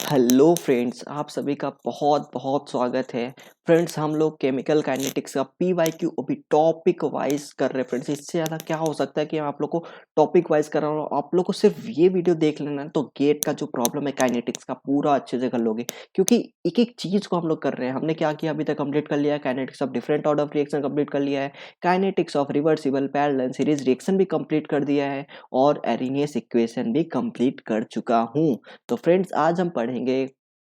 Hello friends, आप सभी का बहुत बहुत स्वागत है। फ्रेंड्स, हम लोग केमिकल काइनेटिक्स का पीवाईक्यू अभी टॉपिक वाइज कर रहे हैं। फ्रेंड्स, इससे ज़्यादा क्या हो सकता है कि मैं आप लोग को टॉपिक वाइज कर रहा हूँ। आप लोग को सिर्फ ये वीडियो देख लेना है तो गेट का जो प्रॉब्लम है काइनेटिक्स का पूरा अच्छे से कर लोगे, क्योंकि एक एक चीज़ को हम लोग कर रहे हैं। हमने क्या किया अभी तक कंप्लीट कर लिया है, kinetics of different order of reaction complete कर लिया है, kinetics of reversible parallel series reaction भी कंप्लीट कर दिया है और एरिनियस इक्वेशन भी कंप्लीट कर चुका हूँ। तो फ्रेंड्स, आज हम पढ़ेंगे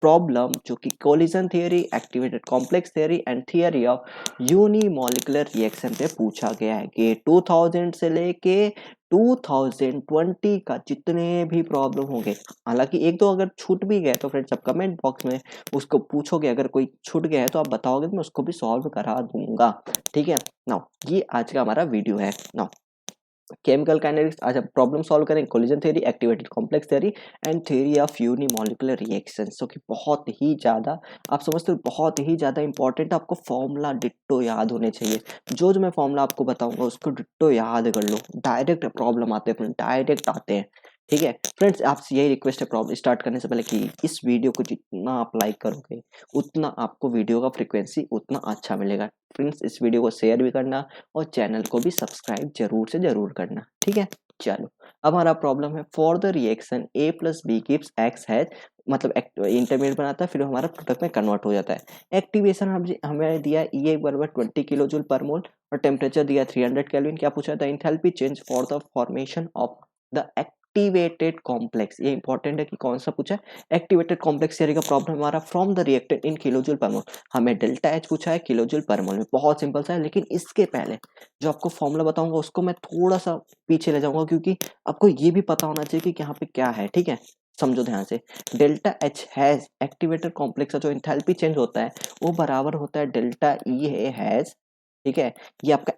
प्रॉब्लम जो कि collision theory, activated complex theory and theory of unimolecular reaction पे पूछा गया है कि 2000 से लेके 2020 का जितने भी प्रॉब्लम होंगे, हालांकि एक दो अगर छूट भी गए तो फ्रेंड्स आप कमेंट बॉक्स में उसको पूछोगे। अगर कोई छूट गया है तो आप बताओगे तो मैं उसको भी सॉल्व करा दूंगा। ठीक है नाउ, ये आज का हमारा वीडियो है। नाउ, केमिकल काइनेटिक्स आज हम प्रॉब्लम सॉल्व करेंगे collision theory, activated complex theory and theory of unimolecular reactions, जो कि बहुत ही ज्यादा, आप समझते हो, बहुत ही ज्यादा इंपॉर्टेंट। आपको फॉर्मूला डिट्टो याद होने चाहिए। जो जो मैं फॉर्मूला आपको बताऊंगा उसको डिट्टो याद कर लो। डायरेक्ट प्रॉब्लम आते हैं, डायरेक्ट आते हैं। ठीक है फ्रेंड्स, आपसे यही रिक्वेस्ट है प्रॉब्लम स्टार्ट करने से पहले कि इस वीडियो को जितना आप लाइक करोगे उतना आपको वीडियो का फ्रिक्वेंसी उतना अच्छा मिलेगा। फ्रेंड्स, इस वीडियो को शेयर भी करना और चैनल को भी सब्सक्राइब जरूर से जरूर करना। ठीक है, चलो। अब हमारा प्रॉब्लम है for the reaction A plus B gives X hash, मतलब इंटरमीडिएट बनाता है फिर हमारा प्रोडक्ट में कन्वर्ट हो जाता है। एक्टिवेशन हमें दिया ई बराबर 20 किलो जूल पर मोल और टेम्परेचर दिया 300 केल्विन। क्या पूछा था? Enthalpy change for the formation of the activated complex. ये इंपॉर्टेंट है कि कौन सा पूछा है। एक्टिवेटेड कॉम्प्लेक्स थियरी का प्रॉब्लम हमारा from the reactant in kilo joule per mole. हमें डेल्टा एच पूछा है किलो जूल पर मोल में। बहुत सिंपल सा है, लेकिन इसके पहले जो आपको फॉर्मूला बताऊंगा उसको मैं थोड़ा सा पीछे ले जाऊंगा, क्योंकि आपको ये भी पता होना चाहिए कि यहाँ पे क्या है। ठीक है, समझो ध्यान से। Delta H hash, activated complex का जो एंथैल्पी चेंज होता है वो बराबर होता है डेल्टा ई हैज। ठीक है, ये आपका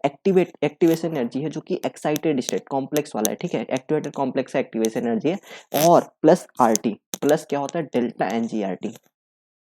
एक्टिवेशन एनर्जी है जो कि एक्साइटेड स्टेट कॉम्प्लेक्स वाला है। ठीक है, एक्टिवेटेड कॉम्प्लेक्स एक्टिवेशन एनर्जी है। और प्लस आर टी, प्लस क्या होता है? Delta N G R T.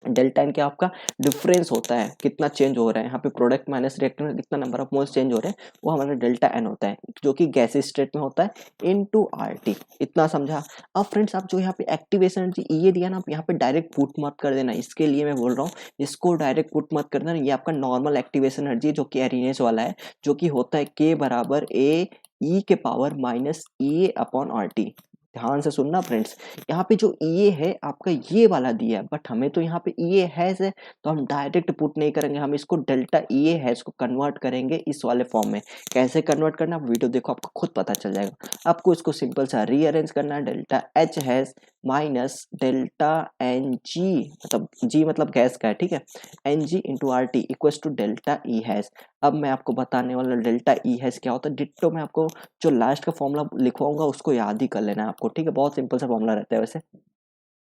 Delta N क्या आपका डिफरेंस होता है, कितना चेंज हो रहा है यहाँ पे प्रोडक्ट माइनस रिएक्टर में, कितना नंबर ऑफ मोल्स चेंज हो रहे हैं, वो हमारा डेल्टा एन होता है, जो कि गैसीय स्टेट में होता है इनटू आरटी। इतना समझा? अब फ्रेंड्स, आप जो यहाँ पे एक्टिवेशन एनर्जी ये दिया ना, आप यहाँ पे डायरेक्ट पुट मत कर देना। इसके लिए मैं बोल रहा हूँ, इसको डायरेक्ट पुट मत कर देना। ये आपका नॉर्मल एक्टिवेशन एनर्जी जो कि एरिनेस वाला है, जो कि होता है के बराबर ए ई के पावर माइनस ई अपॉन आर टी। ध्यान से सुनना फ्रेंड्स, यहाँ पे जो ये है आपका ये वाला दिया है, बट हमें तो यहाँ पे ये हैज है, तो हम डायरेक्ट पुट नहीं करेंगे, हम इसको डेल्टा ये हैज को कन्वर्ट करेंगे इस वाले फॉर्म में। कैसे कन्वर्ट करना, वीडियो देखो आपको खुद पता चल जाएगा। आपको इसको सिंपल सा रीअरेंज करना है। Delta H hash minus delta N G, मतलब जी मतलब गैस का है। ठीक है, N G into R T equal to delta E hash. अब मैं आपको बताने वाला डेल्टा ई हैज क्या होता है। डिट्टो मैं आपको जो लास्ट का फॉर्मूला लिखवाऊंगा उसको याद ही कर लेना है आपको। ठीक है, बहुत सिंपल सा फॉर्मूला रहता है वैसे,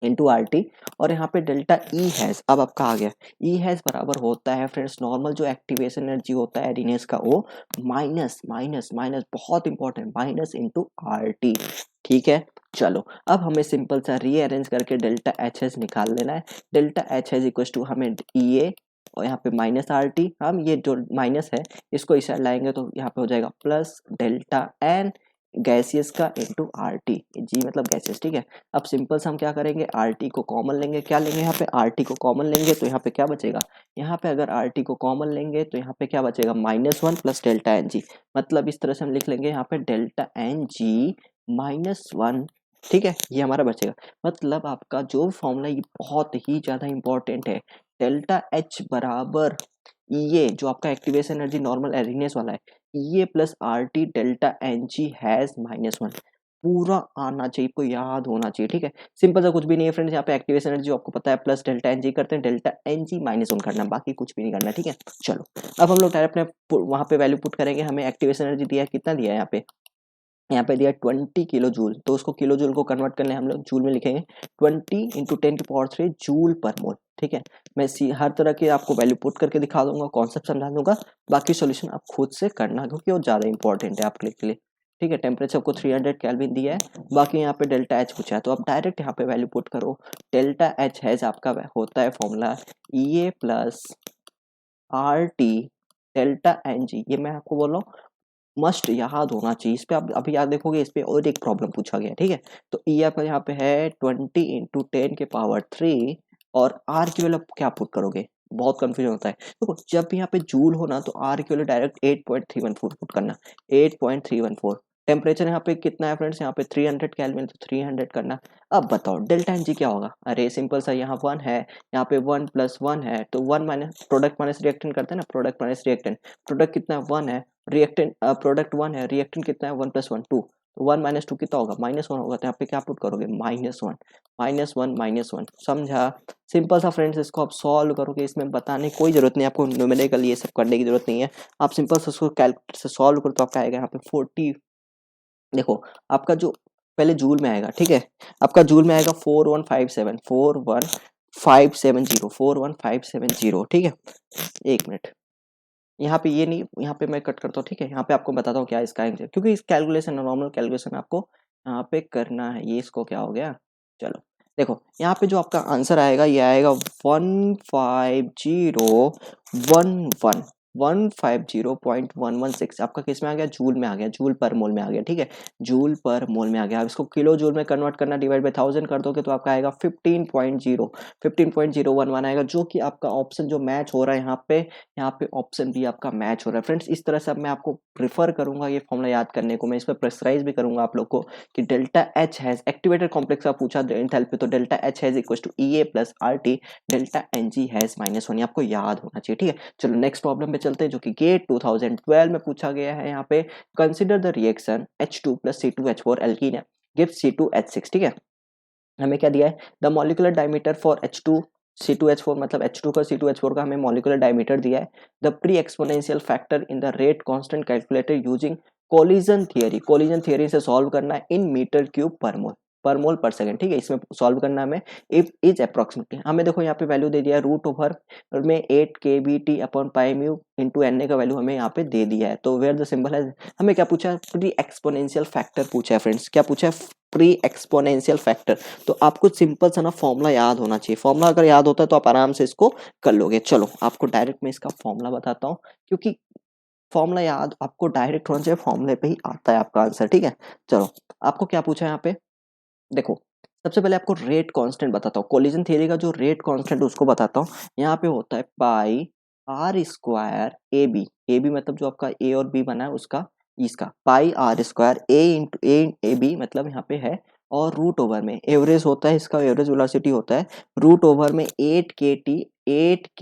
इंटू आर टी। और यहाँ पे डेल्टा ई हैज, अब आपका आ गया, ई हैज बराबर होता है फ्रेंड्स नॉर्मल जो एक्टिवेशन एनर्जी होता है एरिनेस का, वो माइनस माइनस माइनस, बहुत important, minus into R T. ठीक है, चलो। अब हमें सिंपल सा रीअरेंज करके डेल्टा एच एच निकाल लेना है। Delta H H equal to हमें ई ए और यहाँ पे माइनस आर टी। हम ये जो माइनस है इसको इस साइड लाएंगे तो यहाँ पे हो जाएगा प्लस डेल्टा एन गैसियस का इंटू आर टी। जी मतलब गैसियस। ठीक है, अब सिंपल से हम क्या करेंगे, आर टी को कॉमन लेंगे। क्या लेंगे यहाँ पे? आर टी को कॉमन लेंगे तो यहाँ पे क्या बचेगा? यहाँ पे अगर आर टी को कॉमन लेंगे तो यहाँ पे क्या बचेगा? Minus one plus delta N G. मतलब इस तरह से हम लिख लेंगे यहाँ पे delta N G minus one. ठीक है, ये हमारा बचेगा। मतलब आपका जो फॉर्मूला ये बहुत ही ज्यादा इंपॉर्टेंट है। डेल्टा एच बराबर ये जो आपका एक्टिवेशन एनर्जी नॉर्मल एरिनेस वाला है, ये plus R T delta N G hash minus one. पूरा आना चाहिए, आपको याद होना चाहिए। ठीक है, सिंपल सा कुछ भी नहीं है फ्रेंड्स। यहाँ पे एक्टिवेशन एनर्जी आपको पता है प्लस डेल्टा एन जी करते हैं, delta N G minus one करना, बाकी कुछ भी नहीं करना। ठीक है, चलो। अब हम लोग डायरेक्ट अपने वहां पे वैल्यू पुट करेंगे। हमें एक्टिवेशन एनर्जी दिया है, कितना दिया है यहाँ पे? यहाँ पे दिया 20 किलो जूल, तो उसको किलो जूल को कन्वर्ट करने हम लोग जूल में लिखेंगे। 20 इंटू 10 की पावर 3 जूल पर मोल। ठीक है, मैं हर तरह की आपको वैल्यू पुट करके दिखा दूंगा, कॉन्सेप्ट समझा दूंगा। बाकी सॉल्यूशन आप खुद से करना, क्योंकि वो ज्यादा इंपॉर्टेंट है आपके लिए। ठीक है, टेम्परेचर को 300 केल्विन दिया है। बाकी यहाँ पे डेल्टा एच पूछा है, तो आप डायरेक्ट यहाँ पे वैल्यू पुट करो। डेल्टा एच हैज आपका होता है formula E A plus R T delta N G. ये मैं आपको बोल रहा हूँ मस्ट याद होना चाहिए। इस पे आप अभी याद देखोगे, इस पे और एक प्रॉब्लम पूछा गया, ठीक है। तो ई आपका यहाँ पे है 20 × 10⁻³ और आर की वैल्यू क्या पुट करोगे, बहुत कंफ्यूजन होता है। देखो जब भी यहाँ पे जूल हो ना तो आर की वैल्यू डायरेक्ट 8.314 पुट करना, 8.314। टेम्परेचर यहाँ पे कितना है फ्रेंड्स, यहाँ पे 300 केल्विन, तो 300 करना। अब बताओ डेल्टा एन जी क्या होगा, अरे सिंपल सा, यहाँ 1 है, यहाँ पे 1 + 1 है, तो 1 माइनस प्रोडक्ट माइनस रिएक्टेंट करते हैं ना, प्रोडक्ट माइनस रिएक्टेंट। प्रोडक्ट कितना है, 1 है, रिएक्टेंट प्रोडक्ट 1 है, रिएक्टेंट कितना है, 1 + 1 2, तो 1 - 2 कितना होगा, -1 होगा। तो यहाँ पे क्या पुट करोगे, -1, -1, -1, समझा। सिंपल सा फ्रेंड्स, इसको आप सॉल्व करोगे, इसमें बताने की कोई जरूरत नहीं, आपको न्यूमेरिकल ये सब करने की जरूरत नहीं है। आप सिंपल से उसको कैलकुलेटर से सॉल्व करो तो आपका आएगा यहाँ पे 40। देखो आपका जो पहले जूल में आएगा, ठीक है, आपका जूल में आएगा 4157, 41570, 41570, ठीक है। एक मिनट, यहाँ पे ये नहीं, यहाँ पे मैं कट करता हूँ, ठीक है। यहाँ पे आपको बताता हूँ क्या इसका आंसर, क्योंकि इस कैलकुलेशन नॉर्मल कैलकुलेशन आपको यहाँ पे करना है। ये इसको क्या हो गया, चलो देखो यहाँ पे जो आपका आंसर आएगा ये आएगा 15011 150.116। आपका किस में आ गया, जूल में आ गया, जूल पर मोल में आ गया, ठीक है, जूल पर मोल में आ गया। अब इसको किलो जूल में कन्वर्ट करना, डिवाइड बाई 1000 कर दोगे तो आपका आएगा 15.011 आएगा, जो कि आपका ऑप्शन जो मैच हो रहा है यहाँ पे ऑप्शन भी आपका मैच हो रहा है। फ्रेंड्स इस तरह से अब मैं आपको प्रिफर करूंगा ये फॉर्मूला याद करने को, मैं इस पर प्रेशराइज भी करूंगा आप लोग को कि delta H hash activated complex का पूछा एंथैल्पी, तो delta H hash equal to EA + RT, delta NG hash -1, ये आपको याद होना चाहिए, ठीक है। चलो नेक्स्ट प्रॉब्लम पे चलते हैं, जो कि गेट 2012 में पूछा गया है। यहाँ पे consider the reaction H2 + C2H4 alkene gives C2H6, ठीक है। हमें क्या दिया है, the molecular diameter for H2 C2H4, मतलब H2 का C2H4 का हमें मॉलिक्यूलर डायमीटर दिया है। The pre exponential factor in the rate constant calculated using collision theory, collision theory से सॉल्व करना है in metre cube per mole पर सेकंड, ठीक है। इसमें सॉल्व करना है हमें, इफ इज अप्रोक्सीमेटली, हमें देखो यहाँ पे वैल्यू दे दिया है √ओवर में 8 kBT/μ इंटू Na का वैल्यू हमें यहाँ पे दे दिया है। तो वेयर द सिंबल है, हमें क्या पूछा है, प्री एक्सपोनेंशियल फैक्टर पूछा है फ्रेंड्स, क्या पूछा है, प्री एक्सपोनेंशियल फैक्टर। तो आपको सिंपल सा ना फॉर्मूला याद होना चाहिए, फॉर्मूला अगर याद होता है तो आप आराम से इसको कर लोगे। चलो आपको डायरेक्ट मैं इसका फॉर्मूला बताता हूँ, क्योंकि फॉर्मूला याद आपको डायरेक्ट होना चाहिए, फॉर्मूले पे ही आता है आपका आंसर, ठीक है। चलो आपको क्या पूछा है यहाँ पे, देखो सबसे पहले आपको रेट कांस्टेंट बताता हूँ, कोलिजन थ्योरी का जो रेट कांस्टेंट उसको बताता हूँ। यहाँ पे होता है πr²ab, मतलब जो आपका ए और बी बना है उसका, इसका πr²a/a/b मतलब यहाँ पे है, और √ओवर में एवरेज होता है, इसका एवरेज वेलोसिटी होता है √ओवर में 8 kT/πμ।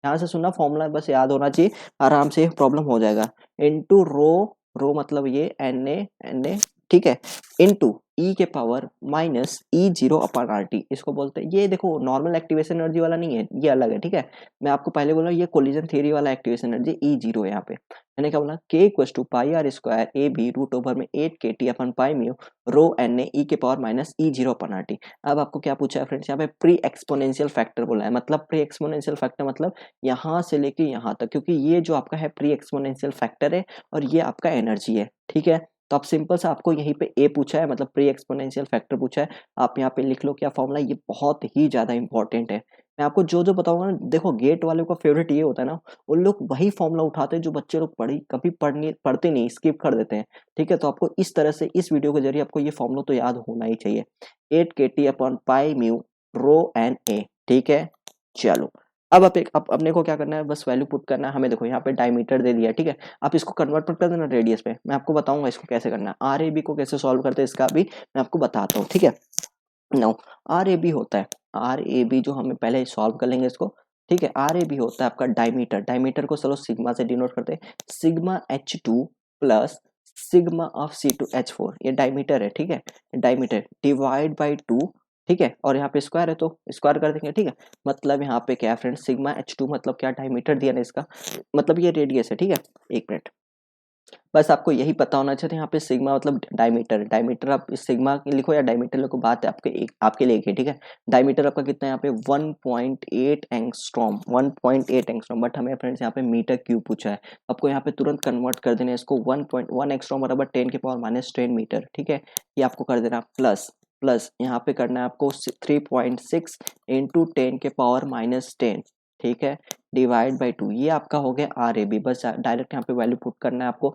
यहाँ से सुनना फॉर्मूला बस याद होना चाहिए, आराम से प्रॉब्लम हो जाएगा। इनटू रो मतलब ये Na, ठीक है, इनटू ई के पावर -E0/RT, इसको बोलते हैं। ये देखो नॉर्मल एक्टिवेशन एनर्जी वाला नहीं है, ये अलग है, ठीक है। मैं आपको पहले बोला ये कोलिजन थ्योरी वाला एक्टिवेशन एनर्जी E0 है। यहाँ पे मैंने क्या बोला, K = πr²ab √ओवर में 8 kT/πμ रो Na e के पावर -E0/RT। अब आपको क्या पूछा है फ्रेंड्स, यहाँ पे प्री एक्सपोनेंशियल फैक्टर बोला है, मतलब प्री एक्सपोनेंशियल फैक्टर मतलब यहाँ से लेके यहाँ तक, क्योंकि ये जो आपका है प्री एक्सपोनेंशियल फैक्टर है और ये आपका एनर्जी है, ठीक है। तो आप सिंपल से आपको यहीं पे ए पूछा है, मतलब प्री एक्सपोनेंशियल फैक्टर पूछा है, आप यहाँ पे लिख लो क्या फॉर्मूला, ये बहुत ही ज्यादा इंपॉर्टेंट है। मैं आपको जो जो बताऊंगा ना, देखो गेट वालों का फेवरेट ये होता है ना, उन लोग वही फॉर्मूला उठाते हैं जो बच्चे लोग कभी पढ़ते नहीं, स्किप कर देते हैं, ठीक है। तो आपको इस तरह से इस वीडियो के जरिए आपको ये फॉर्मूला तो याद होना ही चाहिए, 8 kT/πμ रो एन ए, ठीक है। चलो अब अपने को क्या करना है, बस वैल्यू पुट करना है हमें। देखो यहाँ पे डायमीटर दे दिया, ठीक है, आप इसको कन्वर्ट कर देना रेडियस पे, मैं आपको बताऊंगा इसको कैसे करना है। RAB को कैसे सॉल्व करते हैं इसका भी मैं आपको बताता हूँ, ठीक है। नो, RAB होता है, RAB जो हमें पहले सॉल्व कर लेंगे इसको, ठीक है। RAB होता है आपका डायमीटर, डायमीटर को चलो सिग्मा से डिनोट करते हैं, sigma H2 plus sigma of C2H4, ये डायमीटर है, ठीक है, डायमीटर डिवाइड बाई 2, ठीक है, और यहाँ पे स्क्वायर है तो स्क्वायर कर देंगे, ठीक है। मतलब यहाँ पे क्या है फ्रेंड्स, सिग्मा H2 मतलब क्या, डायमीटर दिया ना इसका, मतलब ये रेडियस है, ठीक है। एक मिनट, बस आपको यही पता होना चाहिए। यहाँ पे सिग्मा मतलब डायमीटर, डायमीटर आप सिग्मा लिखो या डायमीटर लिखो, बात है आपके लिए एक ही, ठीक है। डायमीटर आपका कितना है यहाँ पे 1.8 एंगस्ट्रॉम, 1.8 एंगस्ट्रॉम, बट हमें फ्रेंड्स यहाँ पे मीटर क्यूब पूछा है, आपको यहाँ पे तुरंत कन्वर्ट कर देना है इसको, 1.1 एंगस्ट्रॉम बराबर 10 के पावर -10 मीटर, ठीक है। ये आपको कर देना प्लस प्लस यहाँ पे करना है आपको 3.6 इंटू 10 के पावर -10, ठीक है, डिवाइड बाई 2 ये आपका हो गया आर ए बी। बस डायरेक्ट यहाँ पे वैल्यू पुट करना है आपको।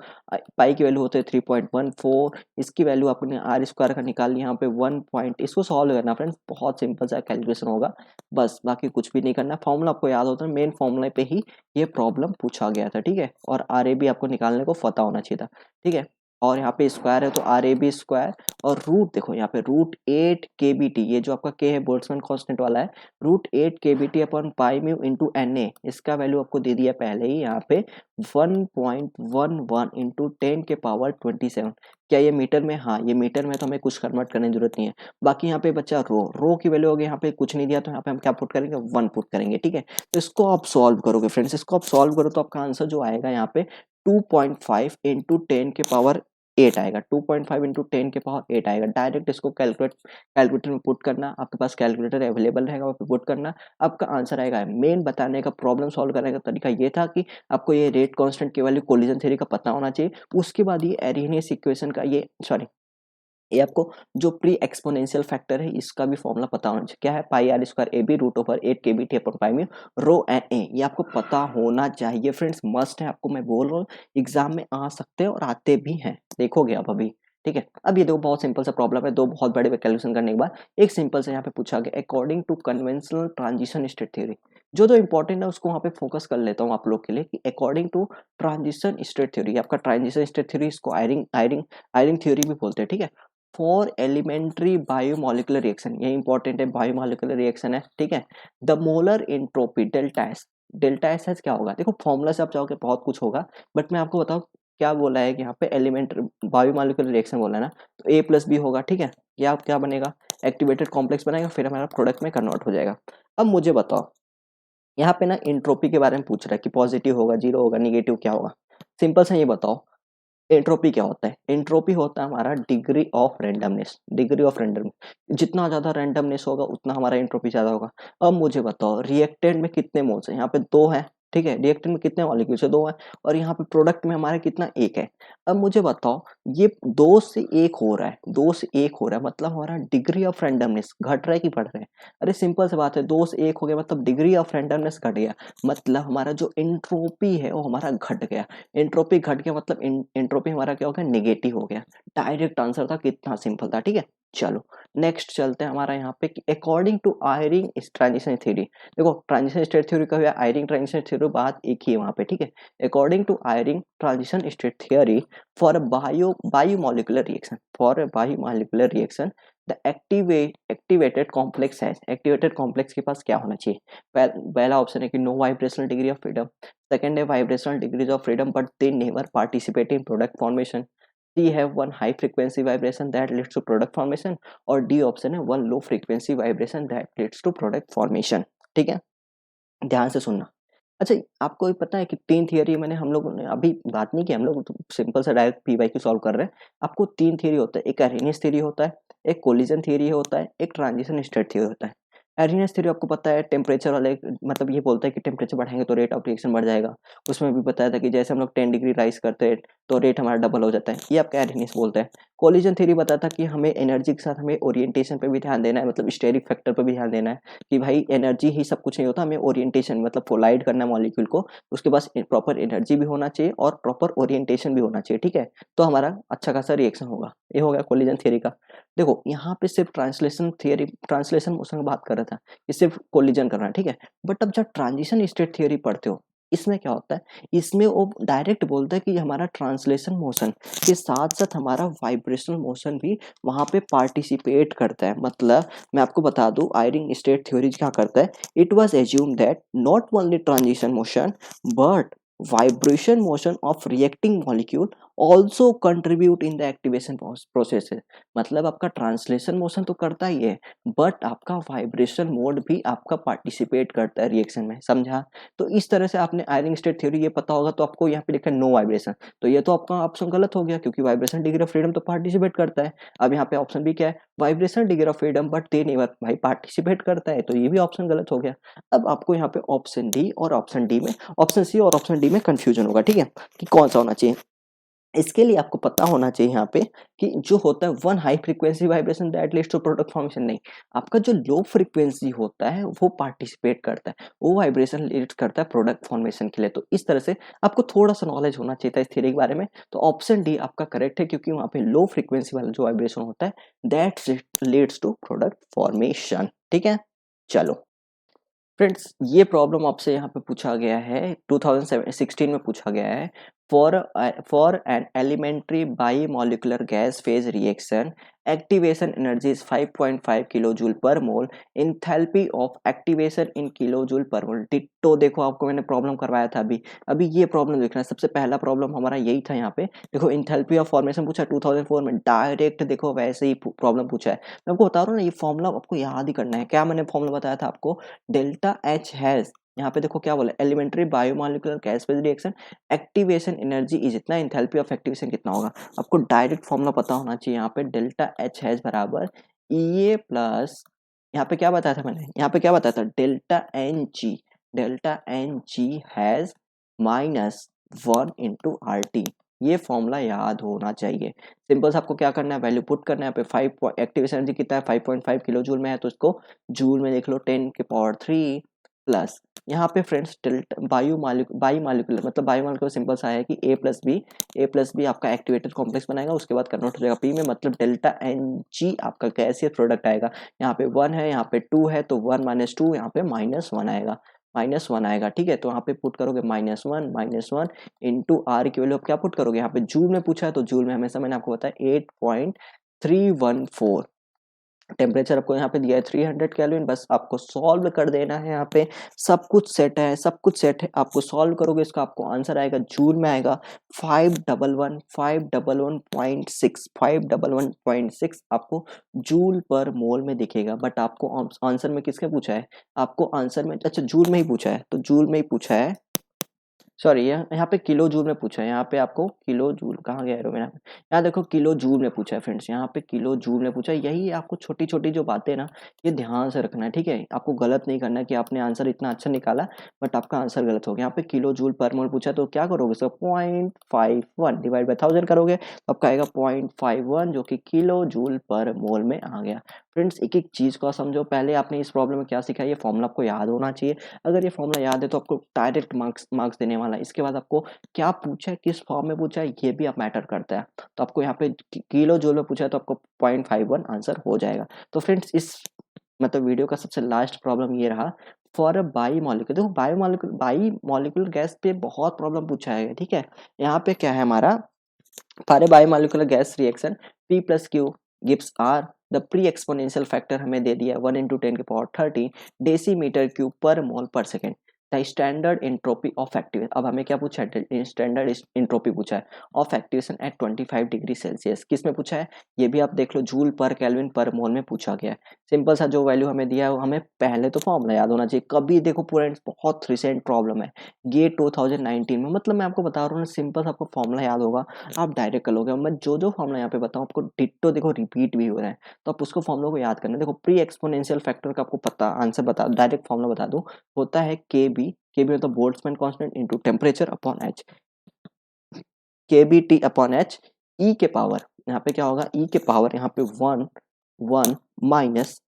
पाई की वैल्यू होते है 3.14, इसकी वैल्यू आपने आर स्क्वायर का निकाल लिया यहाँ पे 1 पॉइंट। इसको सॉल्व करना फ्रेंड्स, बहुत सिंपल सा कैलकुलेशन होगा, बस बाकी कुछ भी नहीं करना। फॉर्मूला आपको याद होता है, मेन फॉर्मूला पे ही ये प्रॉब्लम पूछा गया था, ठीक है। और आर ए बी आपको निकालने को पता होना चाहिए था, ठीक है। और यहाँ पे स्क्वायर है तो आर ए बी स्क्वायर, और रूट देखो यहाँ पे रूट 8 के बी टी, ये जो आपका के है बोल्ट्जमैन कांस्टेंट वाला है, रूट 8 के B T upon pi mu into N A, इसका वैल्यू आपको दे दिया पहले ही यहाँ पे 1.11 इंटू 10 के पावर 27। क्या ये मीटर में? हाँ ये मीटर में, तो हमें कुछ कन्वर्ट करने की जरूरत नहीं है। बाकी यहाँ पे बच्चा रो की वैल्यू होगी, यहाँ पे कुछ नहीं दिया तो यहाँ पे हम क्या पुट करेंगे, 1 पुट करेंगे, ठीक है। तो इसको आप सॉल्व करोगे फ्रेंड्स, इसको आप सॉल्व करो तो आपका आंसर जो आएगा यहाँ पे 2.5 इंटू 10 के पावर 8 आएगा। 2.5 इंटू 10 के पावर 8 आएगा। डायरेक्ट इसको कैलकुलेटर में पुट करना, आपके पास कैलकुलेटर अवेलेबल रहेगा, वहाँ पे पुट करना, आपका आंसर आएगा। मेन बताने का, प्रॉब्लम सॉल्व करने का तरीका ये था कि आपको ये रेट कांस्टेंट की वैल्यू कोलिजन थ्योरी का पता होना चाहिए। उसके बाद ये एरिहेनियस इक्वेशन का ये आपको जो प्री एक्सपोनेंशियल फैक्टर है इसका भी फॉर्मूला पता होना चाहिए। क्या है? Pi R square A B root over 8 के बी टी अपॉन पाई में रो एन ए, ये आपको पता होना चाहिए फ्रेंड्स, मस्ट है आपको, मैं बोल रहा हूँ एग्जाम में आ सकते हैं और आते भी हैं, देखोगे आप अभी, ठीक है। अब ये दो बहुत सिंपल सा प्रॉब्लम है, दो बहुत बड़े कैलकुलेशन करने के बाद एक सिंपल से यहाँ पे पूछा गया according to conventional transition state theory. जो दो इंपॉर्टेंट है उसको वहाँ पे फोकस कर लेता हूँ आप लोग के लिए कि according to transition state theory, आपका ट्रांजिशन स्टेट थ्योरी, इसको आयरिंग आयरिंग आयरिंग थ्योरी भी बोलते हैं, ठीक है। फॉर एलिमेंट्री बायोमोलिकुलर रिएक्शन, ये इंपॉर्टेंट है, बायोमोलिकुलर रिएक्शन है, ठीक है। The molar entropy delta S S क्या होगा? देखो फॉर्मूला से आप चाहोगे बहुत कुछ होगा, बट मैं आपको बताऊं क्या बोला है कि यहाँ पे एलिमेंट्री बायोमोलिकुलर रिएक्शन बोला है ना, तो ए प्लस बी होगा, ठीक है। या क्या बनेगा? एक्टिवेटेड कॉम्प्लेक्स बनेगा, फिर हमारा प्रोडक्ट में कन्वर्ट हो जाएगा। अब मुझे बताओ, यहाँ पे ना एंट्रोपी के बारे में पूछ रहा है कि पॉजिटिव होगा, जीरो होगा, निगेटिव क्या होगा। सिंपल सा ये बताओ, एंट्रोपी क्या होता है? एंट्रोपी होता है हमारा degree of randomness, degree of randomness, जितना ज्यादा रैंडमनेस होगा उतना हमारा एंट्रोपी ज्यादा होगा। अब मुझे बताओ रिएक्टेंट में कितने मोल्स हैं? यहाँ पे दो है, ठीक है। रिएक्टेंट में कितने मॉलिक्यूल्स है? दो है। और यहाँ पे प्रोडक्ट में हमारा कितना? एक है। अब मुझे बताओ, ये दो से एक हो रहा है, दो से एक हो रहा है, मतलब हमारा डिग्री ऑफ रैंडमनेस घट रहा है कि बढ़ रहा है? अरे सिंपल सी बात है, दो से एक हो गया मतलब डिग्री ऑफ रैंडमनेस घट गया, मतलब हमारा जो एंट्रोपी है वो हमारा घट गया। एंट्रोपी घट गया मतलब एंट्रोपी हमारा क्या हो गया? नेगेटिव हो गया। डायरेक्ट आंसर था, कितना सिंपल था, ठीक है। चलो नेक्स्ट चलते हैं हमारा यहाँ पे कि according to Eyring transition theory. देखो ट्रांजिशन स्टेट थ्योरी का हुआ, आयरिंग ट्रांजिशन थ्योरी बात एक ही है वहाँ पे, ठीक है। According to Eyring transition state theory for bimolecular reaction, the activated complex है, एक्टिवेटेड कॉम्प्लेक्स के पास क्या होना चाहिए? पहला ऑप्शन है कि no vibrational degree of freedom, second है vibrational degrees of freedom but they never participate in product formation, C have one high frequency vibration that leads to product formation, और D ऑप्शन है one low frequency vibration that leads to product formation। ठीक है, ध्यान से सुनना। अच्छा, आपको ये पता है कि तीन थियरी मैंने हम लोगों ने अभी बात नहीं की, हम लोग तो सिंपल सा direct P Y Q solve कर रहे हैं। आपको तीन थियरी होता है, एक अरेनियस थियरी होता है, एक कोलिजन थियरी होता है, एक ट्रांजिशन स्टेट थियरी होता है। एरियस थ्योरी आपको पता है टेम्परेचर वाले, मतलब ये बोलता है कि टेम्परेचर बढ़ाएंगे तो रेट ऑफ रिएक्शन बढ़ जाएगा। उसमें भी बताया था कि जैसे हम लोग 10 डिग्री राइज करते हैं तो रेट हमारा डबल हो जाता है, ये आपका एरियस बोलता है। कोलिजन थ्योरी बताता है कि हमें एनर्जी के साथ हमें ओरिएंटेशन पे भी ध्यान देना है, मतलब स्टेरिक फैक्टर पे भी ध्यान देना है कि भाई एनर्जी ही सब कुछ नहीं होता, हमें ओरिएंटेशन मतलब कोलाइड करना है मॉलिक्यूल को, उसके पास प्रॉपर एनर्जी भी होना चाहिए और प्रॉपर ओरिएंटेशन भी होना चाहिए, ठीक है। तो हमारा अच्छा खासा रिएक्शन होगा। ये हो गया कोलिजन थ्योरी का। देखो यहाँ पे सिर्फ ट्रांसलेशन थियरी, ट्रांसलेशन मोशन की बात कर रहा था, ये सिर्फ कोलिजन करना है, ठीक है। बट अब जब ट्रांजिशन स्टेट थियरी पढ़ते हो, इसमें क्या होता है, इसमें वो डायरेक्ट बोलता है कि हमारा ट्रांसलेशन मोशन के साथ साथ हमारा वाइब्रेशनल मोशन भी वहां पे पार्टिसिपेट करता है। मतलब मैं आपको बता दूं, आयरिंग स्टेट थ्योरी क्या करता है, it was assume that not only transition motion but vibration motion of reacting molecule also contribute in the activation process। मतलब आपका ट्रांसलेशन मोशन तो करता ही है, बट आपका वाइब्रेशन मोड भी आपका पार्टिसिपेट करता है रिएक्शन में, समझा। तो इस तरह से आपने आयरिंग स्टेट थ्योरी ये पता होगा, तो आपको यहाँ पे लिखा है नो वाइब्रेशन, तो ये तो आपका ऑप्शन गलत हो गया क्योंकि वाइब्रेशन डिग्री ऑफ फ्रीडम तो पार्टिसिपेट करता है। अब यहाँ पे ऑप्शन भी क्या है, vibration degree of freedom but they never, भाई पार्टिसिपेट करता है, तो ये भी ऑप्शन गलत हो गया। अब आपको यहाँ पे ऑप्शन डी और ऑप्शन डी में, ऑप्शन सी और ऑप्शन डी में कंफ्यूजन होगा, ठीक है, कि कौन सा होना चाहिए। इसके लिए आपको पता होना चाहिए यहाँ पे कि जो होता है one high frequency vibration that leads to product formation, नहीं, आपका जो लो फ्रीक्वेंसी होता है वो पार्टिसिपेट करता है, वो वाइब्रेशन लीड करता है प्रोडक्ट फॉर्मेशन के लिए। तो इस तरह से आपको थोड़ा सा नॉलेज होना चाहिए था इस थ्योरी के बारे में। तो ऑप्शन डी आपका करेक्ट है, क्योंकि वहाँ पे लो फ्रीक्वेंसी वाला जो वाइब्रेशन होता है that leads to product formation. ठीक है, चलो फ्रेंड्स, ये प्रॉब्लम आपसे यहाँ पे पूछा गया है, 2016 में पूछा गया है। For an elementary bimolecular gas phase reaction, activation energy is 5.5 kilo joule per mole, enthalpy of activation in kilo joule per mole. Ditto देखो, आपको मैंने प्रॉब्लम करवाया था अभी अभी ये प्रॉब्लम देखना है। सबसे पहला प्रॉब्लम हमारा यही था। यहाँ पे देखो इंथैल्पी ऑफ फॉर्मेशन पूछा 2004 में, डायरेक्ट देखो वैसे ही प्रॉब्लम पूछा है। मैं आपको बता रहा हूँ ना, ये फॉर्मूला आपको याद ही करना है। क्या मैंने फॉर्मूला बताया था आपको? डेल्टा एच हैज, यहाँ पे देखो क्या बोला, elementary bimolecular gas phase reaction, activation energy is इतना, इंथैल्पी ऑफ एक्टिवेशन कितना होगा। आपको डायरेक्ट फॉर्मूला पता होना चाहिए। यहाँ पे डेल्टा एच हैज बराबर ई ए प्लस, यहाँ पे क्या बताया था मैंने, यहाँ पे क्या बताया था, delta N G hash minus 1 into R T. ये फॉर्मूला याद होना चाहिए। सिंपल से आपको क्या करना है, वैल्यू पुट करना है। यहाँ पे 5 एक्टिवेशन एनर्जी कितना है, 5.5 किलो जूल में है, तो इसको जूल में लिख लो 10⁻³ प्लस यहाँ पे फ्रेंड्स डेल्टा बाई मालिकुलर, मतलब बाई मालिकुलर सिंपल सा है कि ए प्लस बी आपका एक्टिवेटेड कॉम्प्लेक्स बनाएगा, उसके बाद कन्वर्ट हो जाएगा पी में, मतलब डेल्टा एन जी आपका गैसियस प्रोडक्ट आएगा। यहाँ पे 1 है, यहाँ पे 2 है, तो 1 - 2, यहाँ पे -1 आएगा, -1 आएगा। ठीक है, तो यहाँ पे पुट करोगे -1 इंटू आर की वैल्यू आप क्या पुट करोगे, यहाँ पे जूल में पूछा है तो जूल में हमेशा मैंने आपको बताया 8.314। टेम्परेचर आपको यहाँ पे दिया है 300 केल्विन, बस आपको सॉल्व कर देना है। यहाँ पे सब कुछ सेट है, सब कुछ सेट है। आपको सॉल्व करोगे इसका आपको आंसर आएगा, जूल में आएगा 511.6 आपको जूल पर मोल में दिखेगा। बट आपको आंसर में किसके पूछा है, आपको आंसर में, अच्छा जूल में ही पूछा है, तो जूल में ही पूछा है, सॉरी यहाँ पे किलो जूल में पूछा है। यहाँ पे आपको किलो जूल कहाँ गया है मेरा, यहाँ देखो किलो जूल में पूछा है फ्रेंड्स, यहाँ पे किलो जूल में पूछा है। यही आपको छोटी छोटी जो बातें ना, ये ध्यान से रखना है। ठीक है, आपको गलत नहीं करना है कि आपने आंसर इतना अच्छा निकाला बट आपका आंसर गलत हो गया। यहाँ पे किलो जूल पर मोल पूछा है, तो क्या करोगे सर, 0.51 डिवाइड बाई 1000 करोगे तो आपका आएगा 0.51, जो कि किलो जूल पर मोल में आ गया। फ्रेंड्स एक एक चीज को समझो। पहले आपने इस प्रॉब्लम में क्या सीखा, ये फॉर्मूला आपको याद होना चाहिए। अगर ये फॉर्मूला याद है तो आपको डायरेक्ट मार्क्स देने वाला है। इसके बाद आपको क्या पूछा है, किस फॉर्म में पूछा है, ये भी आप मैटर करता है। तो आपको यहाँ पे किलो जूल में पूछा है तो आपको 0.51 आंसर हो जाएगा। तो फ्रेंड्स इस मतलब वीडियो का सबसे लास्ट प्रॉब्लम ये रहा, फॉर अ बाई मॉलिक्यूल। देखो बाई मॉलिक्यूलर गैस पे बहुत प्रॉब्लम पूछा है। ठीक है, यहाँ पे क्या है हमारा, for a by molecular gas reaction P plus Q gives R, the pre exponential factor हमें दे दिया 1 × 10⁻13 decimetre cube per mole per second. The standard entropy of activation, अब हमें क्या पूछा है, स्टैंडर्ड एंट्रोपी पूछा है of activation at 25 degree Celsius. किस में पूछा है, ये भी आप देख लो, जूल पर केल्विन पर मोल में पूछा गया है। सिंपल सा जो वैल्यू हमें दिया है हमें पहले तो फॉर्मूला याद होना चाहिए। कभी देखो पूरा बहुत रिसेंट प्रॉब्लम है ये 2019 में, मतलब मैं आपको बता रहा हूँ सिंपल आपको फॉर्मूला याद होगा, आप डायरेक्ट कर लोगे। मैं जो जो फॉर्मूला यहाँ पे बताऊँ आपको डिट्टो देखो रिपीट भी हो रहा है, तो आप उसको फॉर्मूला को याद करना। देखो प्री एक्सपोनेंशियल फैक्टर का आपको पता आंसर बता, डायरेक्ट फॉर्मूला बता दूं, होता है के बी मतलब Boltzmann constant into temperature upon H, के B T upon H, E के पावर, यहाँ पे क्या होगा, ई के पावर यहाँ पे 1 minus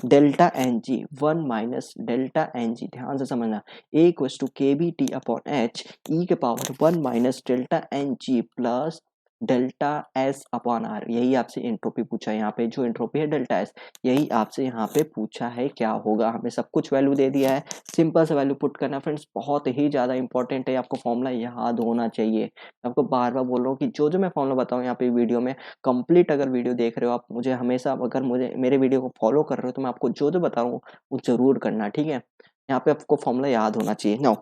delta N G, 1 minus delta N G, ध्यान से समझना, A equals to K B T upon H, E के power 1 minus delta N G plus delta S upon R. यही आपसे एंट्रोपी पूछा है। यहाँ पे जो एंट्रोपी है डेल्टा एस, यही आपसे यहाँ पे पूछा है क्या होगा। हमें सब कुछ वैल्यू दे दिया है, सिंपल से वैल्यू पुट करना। फ्रेंड्स बहुत ही ज्यादा इंपॉर्टेंट है, आपको फॉर्मूला याद होना चाहिए। मैं आपको बार बार बोल रहा हूँ कि जो जो मैं फॉर्मूला बताऊँ यहाँ पे वीडियो में, कंप्लीट अगर वीडियो देख रहे हो आप, मुझे हमेशा अगर मुझे मेरे वीडियो को फॉलो कर रहे हो तो मैं आपको जो जो बता रहा हूँ वो जरूर करना। ठीक है, यहाँ पे आपको फॉर्मूला याद होना चाहिए। नो,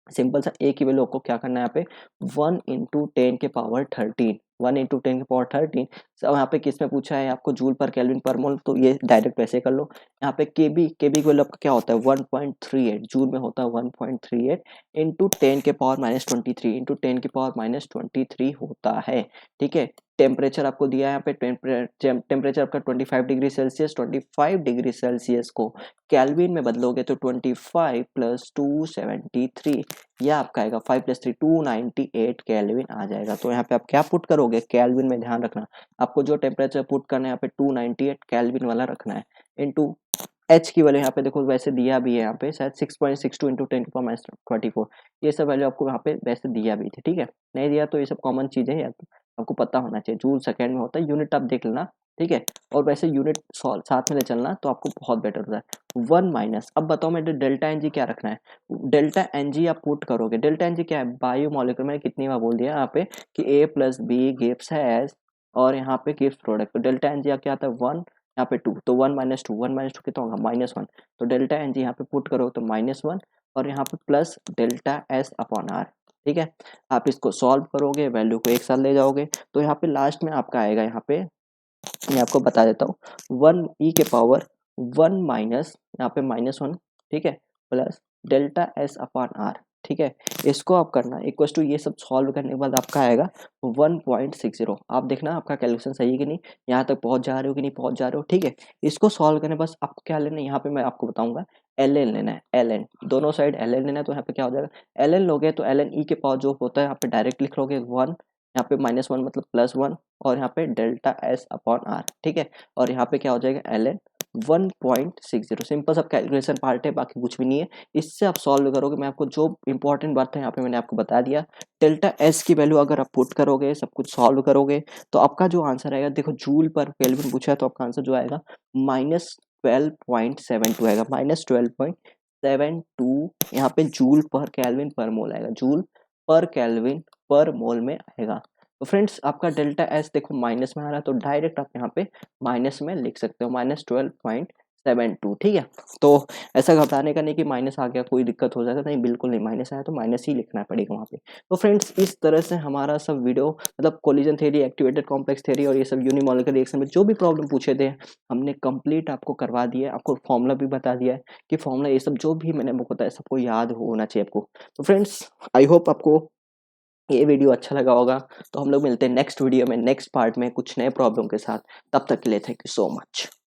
सिंपल सा ए की वैल्यू आपको क्या करना है, यहाँ पे 1 × 10⁻13, 1 × 10⁻13। यहाँ पे किस में पूछा है आपको, जूल पर केल्विन पर मोल, तो ये डायरेक्ट वैसे कर लो। यहाँ पे केबी की वैल्यू आपका क्या होता है, 1.38, जूल में होता है 1.38 इंटू 10⁻23 इंटू 10⁻23 होता है। ठीक है, टेम्परेचर आपको दिया है यहाँ पे, टेम्परेचर आपका 25 डिग्री सेल्सियस, 25 डिग्री सेल्सियस को केल्विन में बदलोगे तो 25 + 273 ये आपका आएगा 5 + 3 298 केल्विन आ जाएगा। तो यहाँ पे आप क्या पुट करोगे, केल्विन में ध्यान रखना, आपको जो टेम्परेचर पुट करना है यहाँ पे 298 केल्विन वाला रखना है, इनटू एच की वैल्यू यहाँ पे देखो वैसे दिया भी है, यहाँ पे शायद 6.62 इंटू 10⁻²4, ये सब वैल्यू आपको यहाँ पे वैसे दिया भी थी, ठीक है। नहीं दिया तो ये सब कॉमन चीजें हैं, आपको पता होना चाहिए। जूल सेकेंड में होता है, यूनिट आप देख लेना, ठीक है। और वैसे यूनिट साथ में ले चलना तो आपको बहुत बेटर होता है। 1 माइनस, अब बताओ मैं डेल्टा एन जी क्या रखना है, डेल्टा एन जी आप पुट करोगे। डेल्टा एन जी क्या है, बायो मॉलिक्यूल, मैंने कितनी बार बोल दिया यहाँ पे कि ए प्लस बी गिव्स एज, और यहाँ पे गिव्स प्रोडक्ट, तो डेल्टा एन जी क्या आता है 1, यहाँ पे 2, तो 1 - 2, 1 - 2 कितना होगा -1, तो डेल्टा एन जी यहाँ पे पुट करो तो -1, और यहाँ पे plus delta S upon R, ठीक है। आप इसको सॉल्व करोगे, वैल्यू को एक साथ ले जाओगे, तो यहाँ पे लास्ट में आपका आएगा, यहाँ पे मैं आपको बता देता हूँ, 1 माइनस यहाँ पे -1, ठीक है, plus delta S upon R, ठीक है। इसको आप करना इक्वल टू, ये सब सॉल्व करने के बाद आपका आएगा 1.60। आप देखना आपका कैलकुलेशन सही है कि नहीं, यहाँ तक पहुँच जा रहे हो कि नहीं पहुँच जा रहे हो, ठीक है। इसको सॉल्व करने बस आपको क्या लेना है, यहाँ पे मैं आपको बताऊंगा, एल एन लेना है, एल एन, दोनों साइड एल एन लेना है। तो यहाँ पे क्या हो जाएगा, एल एन लोगे तो एल एन ई के पावर जो होता है यहाँ पे डायरेक्ट लिख लोगे 1, यहाँ पे -1 मतलब +1, और यहाँ पे डेल्टा एस अपॉन आर, ठीक है। और यहाँ पे क्या हो जाएगा, एल एन 1.60। सिंपल सब कैलकुलेशन पार्ट है, बाकी कुछ भी नहीं है। इससे आप सॉल्व करोगे, मैं आपको जो इंपॉर्टेंट बात है यहाँ पे मैंने आपको बता दिया। डेल्टा एस की वैल्यू अगर आप पुट करोगे, सब कुछ सॉल्व करोगे, तो आपका जो आंसर आएगा, देखो जूल पर केल्विन पूछा है तो आपका आंसर जो आएगा -12.72 आएगा, -12.72 यहाँ पे जूल पर केल्विन पर मोल आएगा, जूल पर केल्विन पर मोल में आएगा। तो फ्रेंड्स आपका डेल्टा एस देखो माइनस में आ रहा है, तो डायरेक्ट आप यहाँ पे माइनस में लिख सकते हो, -12.72, ठीक है। तो ऐसा घबराने का नहीं कि माइनस आ गया कोई दिक्कत हो जाएगा, नहीं बिल्कुल नहीं, माइनस आया तो माइनस ही लिखना पड़ेगा वहाँ पे। तो फ्रेंड्स इस तरह से हमारा सब वीडियो, मतलब collision theory, activated complex theory और ये सब यूनिमॉलिक्यूलर रिएक्शन में जो भी प्रॉब्लम पूछे थे हमने कंप्लीट आपको करवा दिया है, आपको फॉर्मूला भी बता दिया है कि फॉर्मूला ये सब जो भी मैंने आपको बताया सबको याद होना चाहिए आपको। तो फ्रेंड्स आई होप आपको ये वीडियो अच्छा लगा होगा। तो हम लोग मिलते हैं नेक्स्ट वीडियो में, नेक्स्ट पार्ट में कुछ नए प्रॉब्लम के साथ। तब तक के लिए थैंक यू सो मच।